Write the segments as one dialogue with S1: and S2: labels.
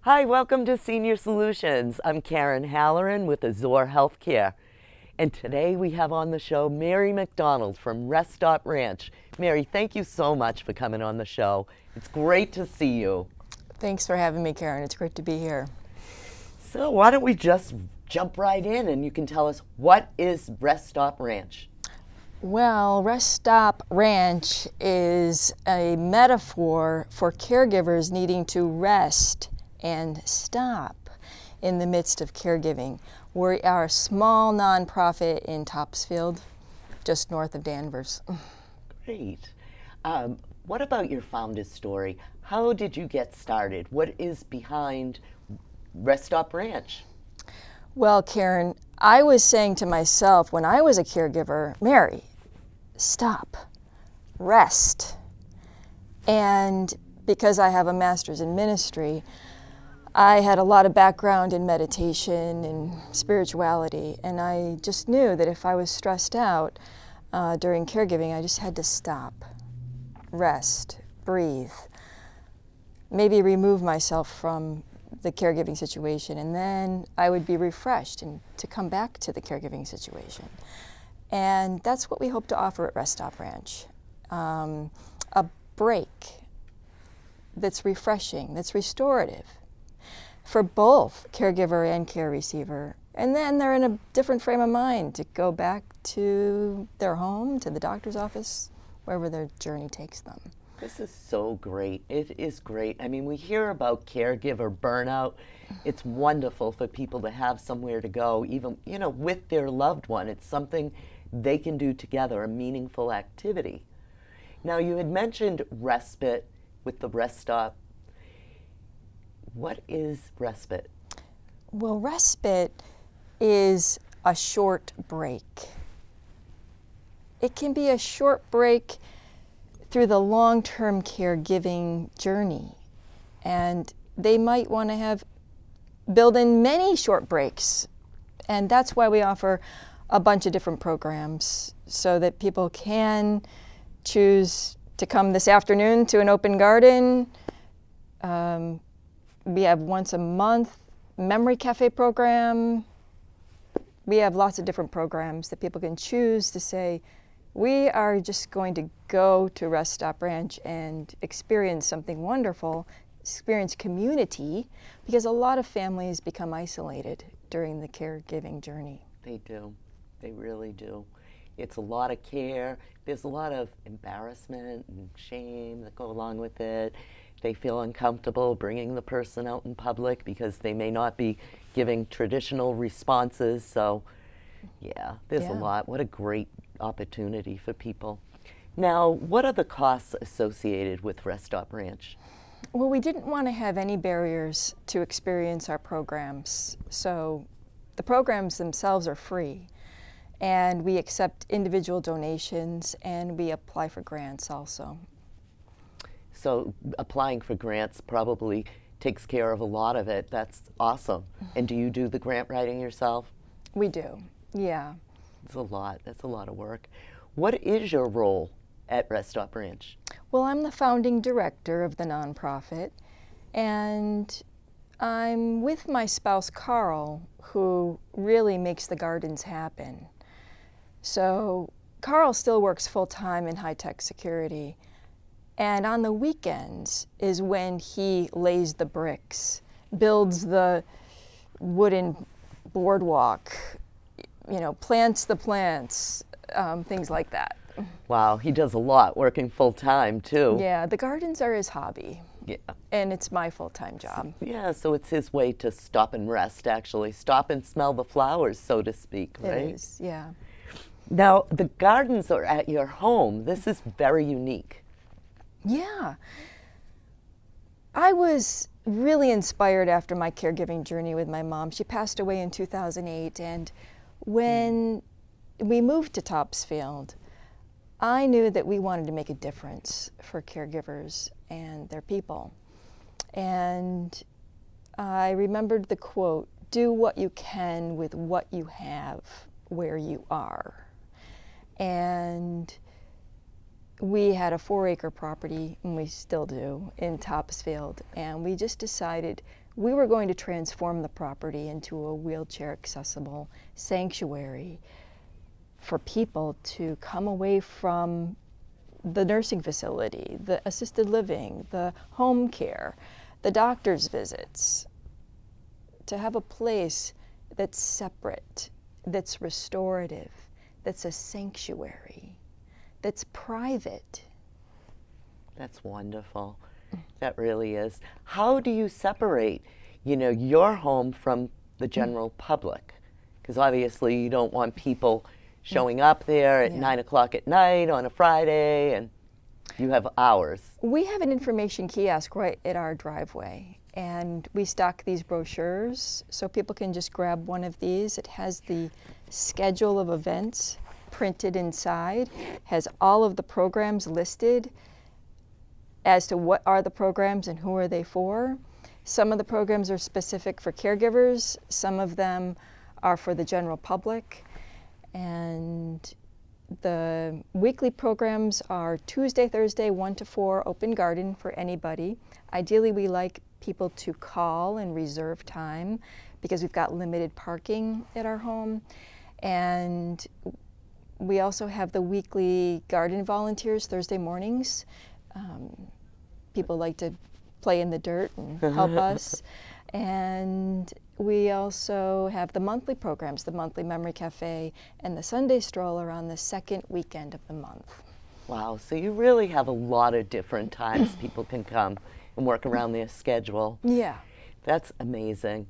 S1: Hi, welcome to Senior Solutions. I'm Karen Halloran with Azure Healthcare. And today we have on the show Mary MacDonald from Rest Stop Ranch. Mary, thank you so much for coming on the show. It's great to see you.
S2: Thanks for having me, Karen. It's great to be here.
S1: So why don't we just jump right in and you can tell us, what is Rest Stop Ranch?
S2: Well, Rest Stop Ranch is a metaphor for caregivers needing to rest and stop in the midst of caregiving. We are a small nonprofit in Topsfield, just north of Danvers.
S1: Great. What about your founder's story? How did you get started? What is behind Rest Stop Ranch?
S2: Well, Karen, I was saying to myself when I was a caregiver, Mary, stop, rest. And because I have a master's in ministry, I had a lot of background in meditation and spirituality, and I just knew that if I was stressed out during caregiving, I just had to stop, rest, breathe, maybe remove myself from the caregiving situation, and then I would be refreshed and to come back to the caregiving situation. And that's what we hope to offer at Rest Stop Ranch, a break that's refreshing, that's restorative, for both caregiver and care receiver. And then they're in a different frame of mind to go back to their home, to the doctor's office, wherever their journey takes them.
S1: This is so great. It is great. I mean, we hear about caregiver burnout. It's wonderful for people to have somewhere to go, even, with their loved one. It's something they can do together, a meaningful activity. Now, you had mentioned respite with the Rest Stop. What is respite?
S2: Well, respite is a short break. It can be a short break through the long-term caregiving journey. And they might want to build in many short breaks. And that's why we offer a bunch of different programs so that people can choose to come this afternoon to an open garden. We have once a month memory cafe program. We have lots of different programs that people can choose to say, we are just going to go to Rest Stop Ranch and experience something wonderful, experience community, because a lot of families become isolated during the caregiving journey.
S1: They do. They really do. It's a lot of care. There's a lot of embarrassment and shame that go along with it. They feel uncomfortable bringing the person out in public because they may not be giving traditional responses. So, yeah, there's a lot. What a great opportunity for people. Now, what are the costs associated with Rest Stop Ranch?
S2: Well, we didn't want to have any barriers to experience our programs. So the programs themselves are free. And we accept individual donations, and we apply for grants also.
S1: So applying for grants probably takes care of a lot of it. That's awesome. And do you do the grant writing yourself?
S2: We do, yeah.
S1: It's a lot. That's a lot of work. What is your role at Rest Stop Ranch?
S2: Well, I'm the founding director of the nonprofit, and I'm with my spouse, Carl, who really makes the gardens happen. So Carl still works full-time in high-tech security, and on the weekends is when he lays the bricks, builds the wooden boardwalk, plants the plants, things like that.
S1: Wow, he does a lot, working full-time too.
S2: Yeah, the gardens are his hobby.
S1: Yeah.
S2: And it's my full-time job.
S1: Yeah, so it's his way to stop and rest, actually. Stop and smell the flowers, so to speak, right?
S2: It is, yeah.
S1: Now, the gardens are at your home. This is very unique.
S2: Yeah. I was really inspired after my caregiving journey with my mom. She passed away in 2008, and when we moved to Topsfield, I knew that we wanted to make a difference for caregivers and their people. And I remembered the quote, "Do what you can with what you have where you are." And we had a 4-acre property, and we still do, in Topsfield, and we just decided we were going to transform the property into a wheelchair accessible sanctuary for people to come away from the nursing facility, the assisted living, the home care, the doctor's visits, to have a place that's separate, that's restorative, that's a sanctuary, that's private.
S1: That's wonderful. That really is. How do you separate, your home from the general public? Because obviously you don't want people showing up there at 9 o'clock at night on a Friday, and you have hours.
S2: We have an information kiosk right at our driveway, and we stock these brochures so people can just grab one of these. It has the schedule of events printed inside, has all of the programs listed as to what are the programs and who are they for. Some of the programs are specific for caregivers, some of them are for the general public, and the weekly programs are Tuesday, Thursday, 1 to 4, open garden for anybody. Ideally, we like people to call and reserve time because we've got limited parking at our home. And we also have the weekly garden volunteers Thursday mornings. People like to play in the dirt and help us. And we also have the monthly programs, the monthly memory cafe and the Sunday stroller on the second weekend of the month.
S1: Wow, so you really have a lot of different times people can come and work around their schedule.
S2: Yeah.
S1: That's amazing.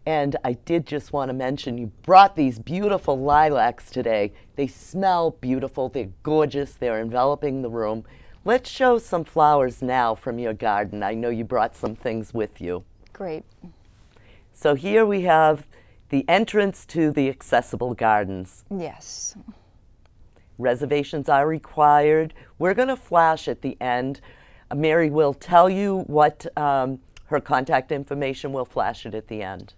S1: And I did just want to mention, you brought these beautiful lilacs today. They smell beautiful, they're gorgeous, they're enveloping the room. Let's show some flowers now from your garden. I know you brought some things with you.
S2: Great.
S1: So here we have the entrance to the accessible gardens.
S2: Yes.
S1: Reservations are required. We're going to flash at the end. Mary will tell you what her contact information. Will flash it at the end.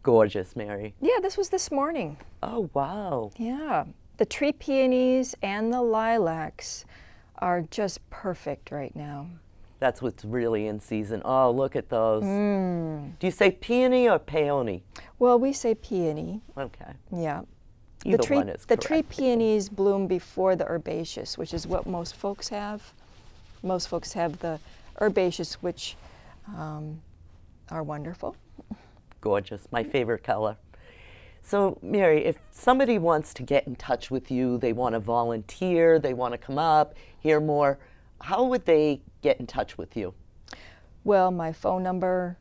S1: Gorgeous, Mary.
S2: Yeah, this was this morning.
S1: Oh, wow.
S2: Yeah. The tree peonies and the lilacs are just perfect right now.
S1: That's what's really in season. Oh, look at those. Do you say peony or peony?
S2: Well, we say peony.
S1: Okay.
S2: Yeah.
S1: Either one is correct.
S2: The tree peonies bloom before the herbaceous, which is what most folks have. Most folks have the herbaceous, which are wonderful.
S1: Gorgeous. My favorite color. So, Mary, if somebody wants to get in touch with you, they want to volunteer, they want to come up, hear more, how would they get in touch with you?
S2: Well, my phone number,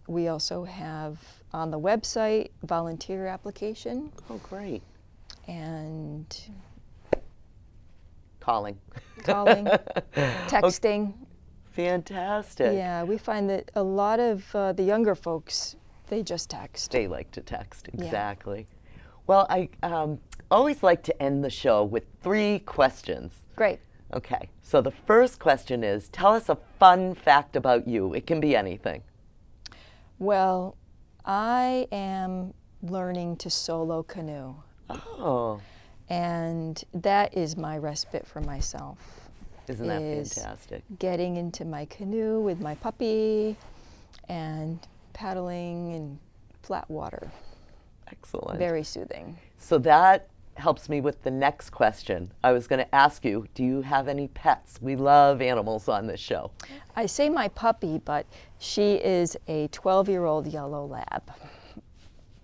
S2: we also have on the website volunteer application.
S1: Oh, great.
S2: And
S1: calling,
S2: texting.
S1: Oh, fantastic.
S2: Yeah, we find that a lot of the younger folks, they just text.
S1: They like to text, exactly. Yeah. Well, I always like to end the show with 3 questions.
S2: Great.
S1: Okay, so the first question is, tell us a fun fact about you. It can be anything.
S2: Well, I am learning to solo canoe.
S1: Oh.
S2: And that is my respite for myself.
S1: Isn't that fantastic?
S2: Getting into my canoe with my puppy and paddling in flat water.
S1: Excellent.
S2: Very soothing.
S1: So that helps me with the next question. I was going to ask you, do you have any pets? We love animals on this show.
S2: I say my puppy, but she is a 12-year-old yellow lab.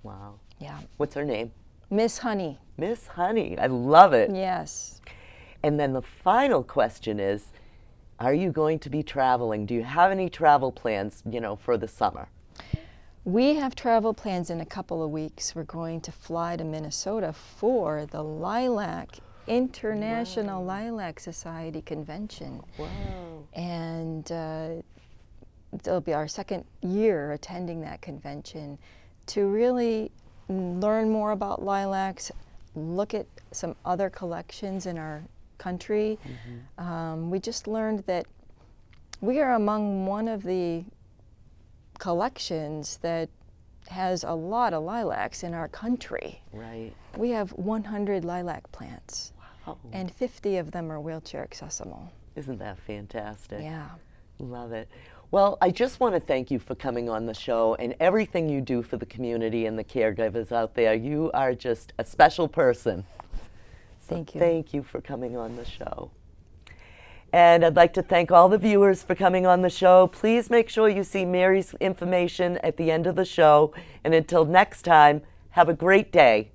S1: Wow.
S2: Yeah.
S1: What's her name?
S2: Miss Honey.
S1: Miss Honey. I love it.
S2: Yes.
S1: And then the final question is, are you going to be traveling? Do you have any travel plans, for the summer?
S2: We have travel plans in a couple of weeks. We're going to fly to Minnesota for the International Lilac Society Convention.
S1: Wow.
S2: And it'll be our second year attending that convention to really learn more about lilacs, look at some other collections in our country. Mm-hmm. We just learned that we are among one of the collections that has a lot of lilacs in our country.
S1: Right.
S2: We have 100 lilac plants.
S1: Wow.
S2: And 50 of them are wheelchair accessible.
S1: Isn't that fantastic?
S2: Yeah.
S1: Love it. Well, I just want to thank you for coming on the show and everything you do for the community and the caregivers out there. You are just a special person.
S2: Thank you.
S1: Thank you for coming on the show. And I'd like to thank all the viewers for coming on the show. Please make sure you see Mary's information at the end of the show. And until next time, have a great day.